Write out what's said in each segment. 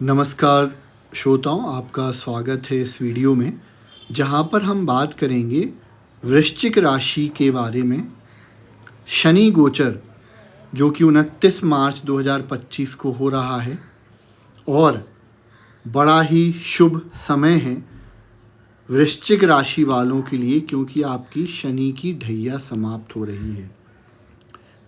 नमस्कार श्रोताओं, आपका स्वागत है इस वीडियो में जहां पर हम बात करेंगे वृश्चिक राशि के बारे में। शनि गोचर जो कि 29 मार्च 2025 को हो रहा है और बड़ा ही शुभ समय है वृश्चिक राशि वालों के लिए, क्योंकि आपकी शनि की ढैया समाप्त हो रही है।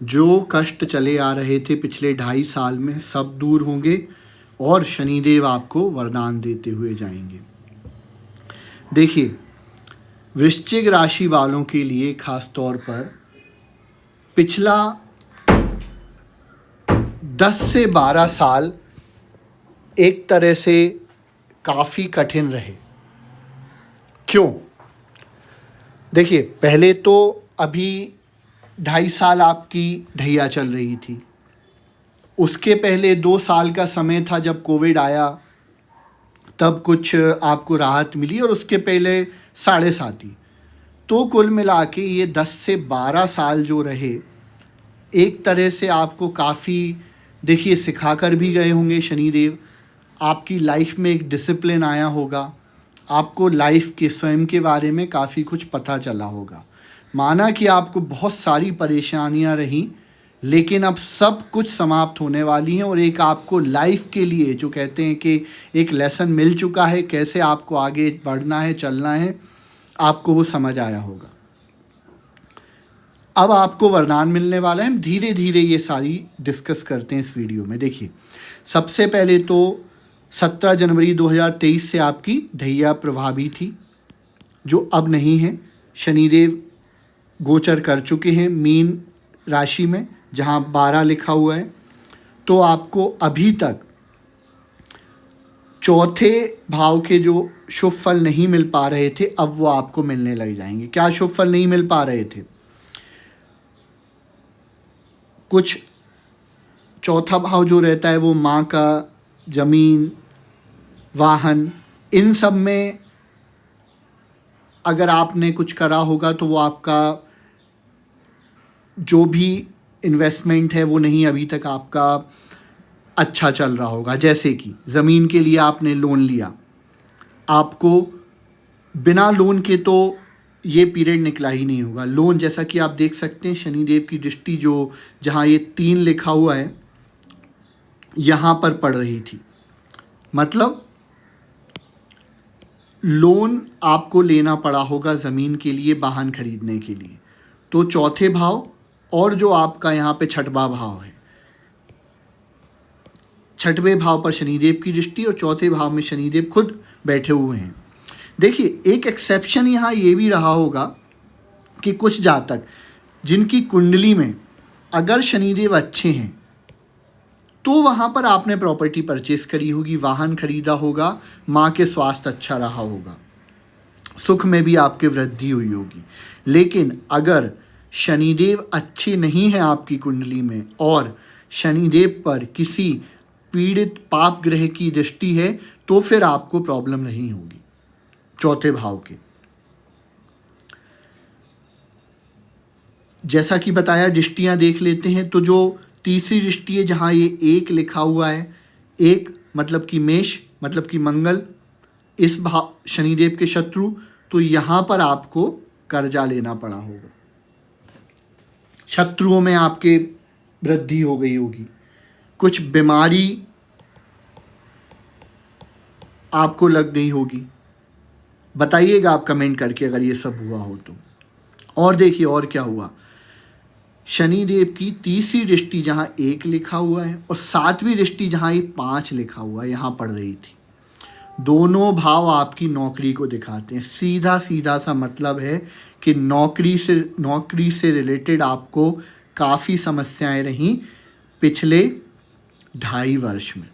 जो कष्ट चले आ रहे थे पिछले 2.5 साल में, सब दूर होंगे और शनिदेव आपको वरदान देते हुए जाएंगे। देखिए, वृश्चिक राशि वालों के लिए खास तौर पर पिछला 10 से 12 साल एक तरह से काफ़ी कठिन रहे। क्यों? देखिए, पहले तो अभी 2.5 साल आपकी ढैया चल रही थी। उसके पहले 2 साल का समय था जब कोविड आया, तब कुछ आपको राहत मिली, और उसके पहले 7.5 ही। तो कुल मिला के ये 10 से 12 साल जो रहे, एक तरह से आपको काफ़ी देखिए सिखा कर भी गए होंगे शनिदेव। आपकी लाइफ में एक डिसिप्लिन आया होगा, आपको लाइफ के स्वयं के बारे में काफ़ी कुछ पता चला होगा। माना कि आपको बहुत सारी परेशानियां रहीं, लेकिन अब सब कुछ समाप्त होने वाली हैं और एक आपको लाइफ के लिए जो कहते हैं कि एक लेसन मिल चुका है, कैसे आपको आगे बढ़ना है, चलना है, आपको वो समझ आया होगा। अब आपको वरदान मिलने वाला है। हम धीरे धीरे ये सारी डिस्कस करते हैं इस वीडियो में। देखिए, सबसे पहले तो 17 जनवरी 2023 से आपकी ढैया प्रभावी थी, जो अब नहीं है। शनिदेव गोचर कर चुके हैं मीन राशि में, जहाँ 12 लिखा हुआ है। तो आपको अभी तक चौथे भाव के जो शुभ फल नहीं मिल पा रहे थे, अब वो आपको मिलने लग जाएंगे। क्या शुभ फल नहीं मिल पा रहे थे? कुछ चौथा भाव जो रहता है वो माँ का, जमीन, वाहन, इन सब में अगर आपने कुछ करा होगा तो वो आपका जो भी इन्वेस्टमेंट है वो नहीं अभी तक आपका अच्छा चल रहा होगा। जैसे कि ज़मीन के लिए आपने लोन लिया, आपको बिना लोन के तो ये पीरियड निकला ही नहीं होगा। लोन, जैसा कि आप देख सकते हैं, शनिदेव की दृष्टि जो जहाँ ये 3 लिखा हुआ है यहाँ पर पड़ रही थी। मतलब लोन आपको लेना पड़ा होगा ज़मीन के लिए, वाहन खरीदने के लिए। तो चौथे भाव और जो आपका यहाँ पे छठवां भाव है, छठवें भाव पर शनिदेव की दृष्टि और चौथे भाव में शनिदेव खुद बैठे हुए हैं। देखिए, एक एक्सेप्शन यहाँ ये भी रहा होगा कि कुछ जातक जिनकी कुंडली में अगर शनिदेव अच्छे हैं तो वहाँ पर आपने प्रॉपर्टी परचेस करी होगी, वाहन खरीदा होगा, माँ के स्वास्थ्य अच्छा रहा होगा, सुख में भी आपकी वृद्धि हुई होगी। लेकिन अगर शनिदेव अच्छे नहीं हैं आपकी कुंडली में और शनिदेव पर किसी पीड़ित पाप ग्रह की दृष्टि है, तो फिर आपको प्रॉब्लम नहीं होगी चौथे भाव के। जैसा कि बताया, दृष्टियां देख लेते हैं। तो जो तीसरी दृष्टि है, जहां ये 1 लिखा हुआ है, 1 मतलब कि मेष, मतलब कि मंगल, इस भाव शनिदेव के शत्रु, तो यहाँ पर आपको कर्जा लेना पड़ा होगा, शत्रुओं में आपके वृद्धि हो गई होगी, कुछ बीमारी आपको लग गई होगी। बताइएगा आप कमेंट करके अगर ये सब हुआ हो तो। और देखिए और क्या हुआ, शनिदेव की तीसरी दृष्टि जहाँ 1 लिखा हुआ है और 7वीं दृष्टि जहाँ ये 5 लिखा हुआ है यहाँ पड़ रही थी। दोनों भाव आपकी नौकरी को दिखाते हैं। सीधा सीधा सा मतलब है कि नौकरी से रिलेटेड आपको काफ़ी समस्याएं रहीं पिछले 2.5 वर्ष में।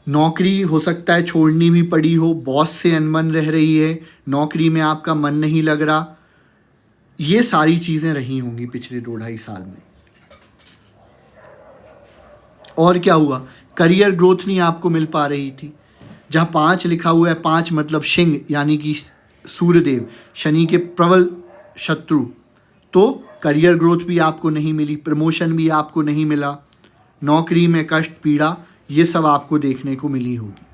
नौकरी हो सकता है छोड़नी भी पड़ी हो, बॉस से अनबन रह रही है, नौकरी में आपका मन नहीं लग रहा, ये सारी चीज़ें रही होंगी पिछले 2-2.5 साल में। और क्या हुआ, करियर ग्रोथ नहीं आपको मिल पा रही थी। जहाँ 5 लिखा हुआ है, 5 मतलब सिंह, यानी कि सूर्यदेव, शनि के प्रबल शत्रु, तो करियर ग्रोथ भी आपको नहीं मिली, प्रमोशन भी आपको नहीं मिला, नौकरी में कष्ट, पीड़ा, ये सब आपको देखने को मिली होगी।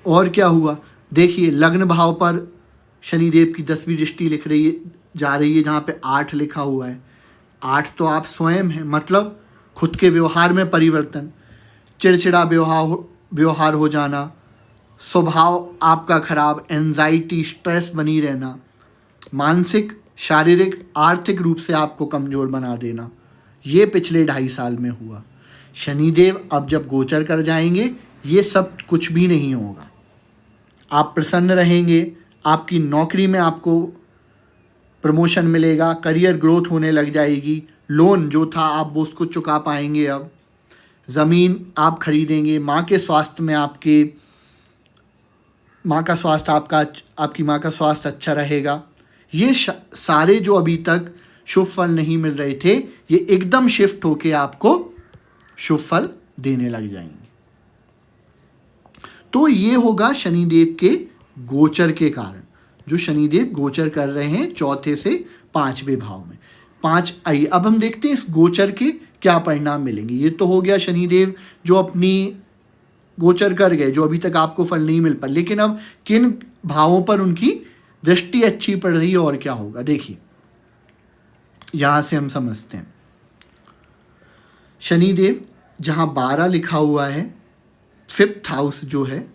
और क्या हुआ, देखिए लग्न भाव पर शनिदेव की 10वीं दृष्टि लिख रही है, जा रही है, जहाँ पे 8 लिखा हुआ है। 8 तो आप स्वयं हैं, मतलब खुद के व्यवहार में परिवर्तन, चिड़चिड़ा व्यवहार हो जाना, स्वभाव आपका खराब, एंजाइटी, स्ट्रेस बनी रहना, मानसिक, शारीरिक, आर्थिक रूप से आपको कमज़ोर बना देना, ये पिछले 2.5 साल में हुआ। शनिदेव अब जब गोचर कर जाएंगे, ये सब कुछ भी नहीं होगा। आप प्रसन्न रहेंगे, आपकी नौकरी में आपको प्रमोशन मिलेगा, करियर ग्रोथ होने लग जाएगी, लोन जो था आप वो उसको चुका पाएंगे, अब ज़मीन आप खरीदेंगे, माँ के स्वास्थ्य में आपकी माँ का स्वास्थ्य अच्छा रहेगा। ये सारे जो अभी तक शुभ फल नहीं मिल रहे थे, ये एकदम शिफ्ट होके आपको शुभ फल देने लग जाएंगे। तो ये होगा शनिदेव के गोचर के कारण, जो शनिदेव गोचर कर रहे हैं 4थे से 5वें भाव में। आइए अब हम देखते हैं इस गोचर के क्या परिणाम मिलेंगे। ये तो हो गया शनिदेव जो अपनी गोचर कर गए, जो अभी तक आपको फल नहीं मिल पाए, लेकिन अब किन भावों पर उनकी दृष्टि अच्छी पड़ रही है और क्या होगा, देखिए यहां से हम समझते हैं। शनिदेव जहां 12 लिखा हुआ है, 5th हाउस जो है,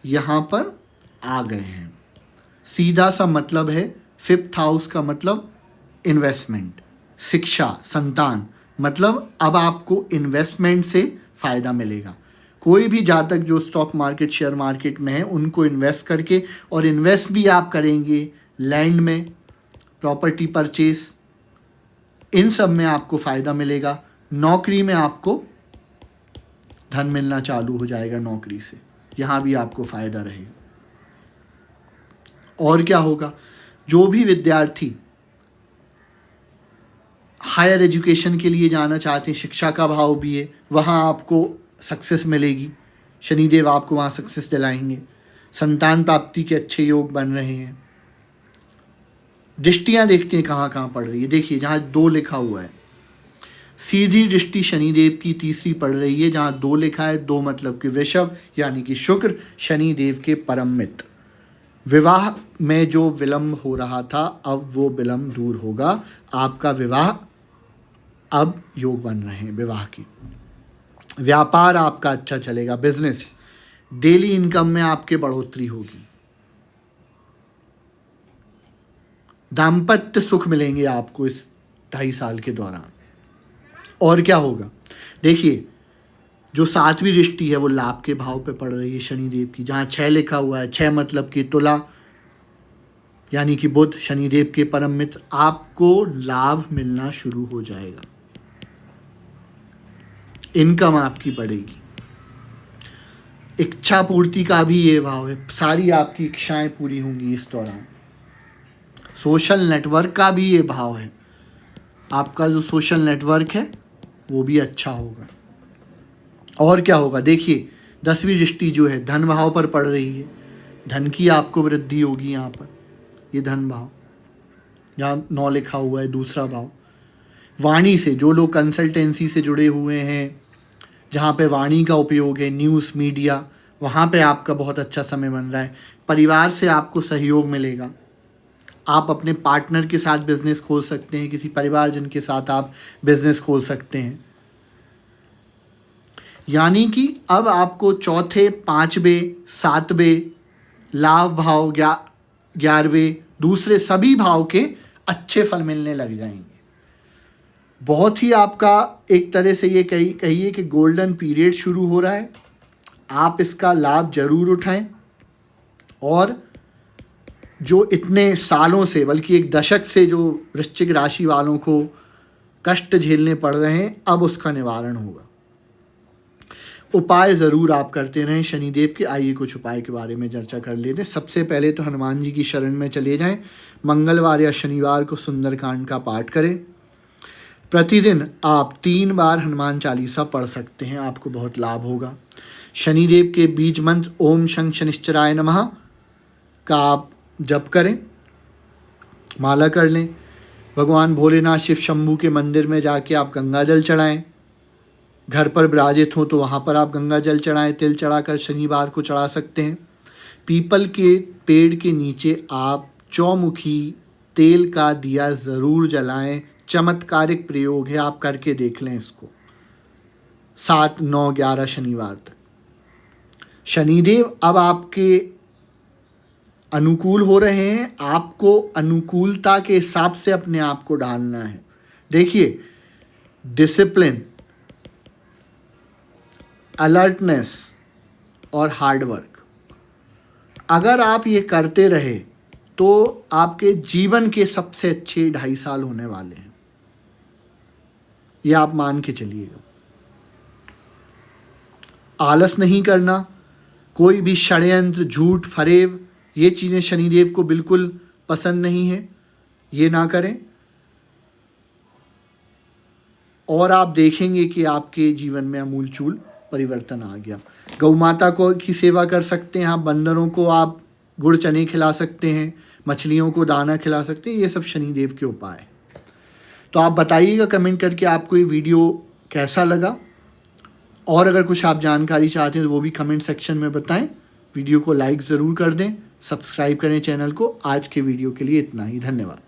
यहां पर आ गए हैं। सीधा सा मतलब है, 5th हाउस का मतलब इन्वेस्टमेंट, शिक्षा, संतान, मतलब अब आपको इन्वेस्टमेंट से फ़ायदा मिलेगा। कोई भी जातक जो स्टॉक मार्केट, शेयर मार्केट में है, उनको इन्वेस्ट करके, और इन्वेस्ट भी आप करेंगे लैंड में, प्रॉपर्टी परचेस, इन सब में आपको फ़ायदा मिलेगा। नौकरी में आपको धन मिलना चालू हो जाएगा, नौकरी से यहाँ भी आपको फ़ायदा रहेगा। और क्या होगा, जो भी विद्यार्थी हायर एजुकेशन के लिए जाना चाहते हैं, शिक्षा का भाव भी है, वहाँ आपको सक्सेस मिलेगी, शनिदेव आपको वहाँ सक्सेस दिलाएंगे। संतान प्राप्ति के अच्छे योग बन रहे हैं। दृष्टियाँ देखते हैं कहाँ कहाँ पड़ रही है, देखिए जहाँ 2 लिखा हुआ है, सीधी दृष्टि शनिदेव की 3री पड़ रही है, जहाँ 2 लिखा है। 2 मतलब कि वृषभ, यानी कि शुक्र, शनिदेव के परम मित्र। विवाह में जो विलंब हो रहा था, अब वो विलंब दूर होगा, आपका विवाह अब योग बन रहे हैं विवाह की। व्यापार आपका अच्छा चलेगा, बिजनेस, डेली इनकम में आपके बढ़ोतरी होगी, दाम्पत्य सुख मिलेंगे आपको इस 2.5 साल के दौरान। और क्या होगा, देखिए जो 7वीं दृष्टि है वो लाभ के भाव पे पड़ रही है शनिदेव की, जहाँ 6 लिखा हुआ है। 6 मतलब कि तुला, यानी कि बुध, शनिदेव के परम मित्र। आपको लाभ मिलना शुरू हो जाएगा, इनकम आपकी बढ़ेगी। इच्छा पूर्ति का भी ये भाव है, सारी आपकी इच्छाएं पूरी होंगी इस दौरान। सोशल नेटवर्क का भी ये भाव है, आपका जो सोशल नेटवर्क है वो भी अच्छा होगा। और क्या होगा, देखिए 10वीं दृष्टि जो है धन भाव पर पड़ रही है, धन की आपको वृद्धि होगी। यहाँ पर ये धन भाव, जहाँ 9 लिखा हुआ है, दूसरा भाव। वाणी से, जो लोग कंसल्टेंसी से जुड़े हुए हैं, जहाँ पे वाणी का उपयोग है, न्यूज़ मीडिया, वहाँ पे आपका बहुत अच्छा समय बन रहा है। परिवार से आपको सहयोग मिलेगा, आप अपने पार्टनर के साथ बिजनेस खोल सकते हैं, किसी परिवारजन के साथ आप बिजनेस खोल सकते हैं। यानी कि अब आपको 4थे, 5वें, 7वें लाभ भाव, 11वें, दूसरे सभी भाव के अच्छे फल मिलने लग जाएंगे। बहुत ही आपका एक तरह से ये कहिए कि गोल्डन पीरियड शुरू हो रहा है। आप इसका लाभ जरूर उठाएं, और जो इतने सालों से, बल्कि 1 दशक से जो वृश्चिक राशि वालों को कष्ट झेलने पड़ रहे हैं, अब उसका निवारण होगा। उपाय ज़रूर आप करते रहें शनिदेव के। आइए कुछ उपाय के बारे में चर्चा कर लेते हैं। सबसे पहले तो हनुमान जी की शरण में चले जाएं। मंगलवार या शनिवार को सुंदरकांड का पाठ करें। प्रतिदिन आप 3 बार हनुमान चालीसा पढ़ सकते हैं, आपको बहुत लाभ होगा। शनिदेव के बीज मंत्र ओम शं शनिश्चराय नमः का आप जप करें, माला कर लें। भगवान भोलेनाथ शिव शंभू के मंदिर में जाके आप गंगा जल चढ़ाएं। घर पर विराजित हो तो वहाँ पर आप गंगा जल चढ़ाएं, तिल चढ़ाकर शनिवार को चढ़ा सकते हैं। पीपल के पेड़ के नीचे आप चौमुखी तेल का दिया ज़रूर जलाएं। चमत्कारिक प्रयोग है, आप करके देख लें इसको 7, 9, 11 शनिवार तक। शनिदेव अब आपके अनुकूल हो रहे हैं, आपको अनुकूलता के हिसाब से अपने आप को ढालना है। देखिए, डिसिप्लिन, अलर्टनेस और हार्ड वर्क, अगर आप ये करते रहे तो आपके जीवन के सबसे अच्छे 2.5 साल होने वाले हैं, ये आप मान के चलिएगा। आलस नहीं करना, कोई भी षड्यंत्र, झूठ, फरेब, ये चीज़ें शनिदेव को बिल्कुल पसंद नहीं है, ये ना करें। और आप देखेंगे कि आपके जीवन में अमूलचूल परिवर्तन आ गया। गौ माता को की सेवा कर सकते हैं आप, बंदरों को आप गुड़ चने खिला सकते हैं, मछलियों को दाना खिला सकते हैं, ये सब शनिदेव के उपाय हैं। तो आप बताइएगा कमेंट करके आपको ये वीडियो कैसा लगा, और अगर कुछ आप जानकारी चाहते हैं तो वो भी कमेंट सेक्शन में बताएं। वीडियो को लाइक ज़रूर कर दें, सब्सक्राइब करें चैनल को। आज के वीडियो के लिए इतना ही, धन्यवाद।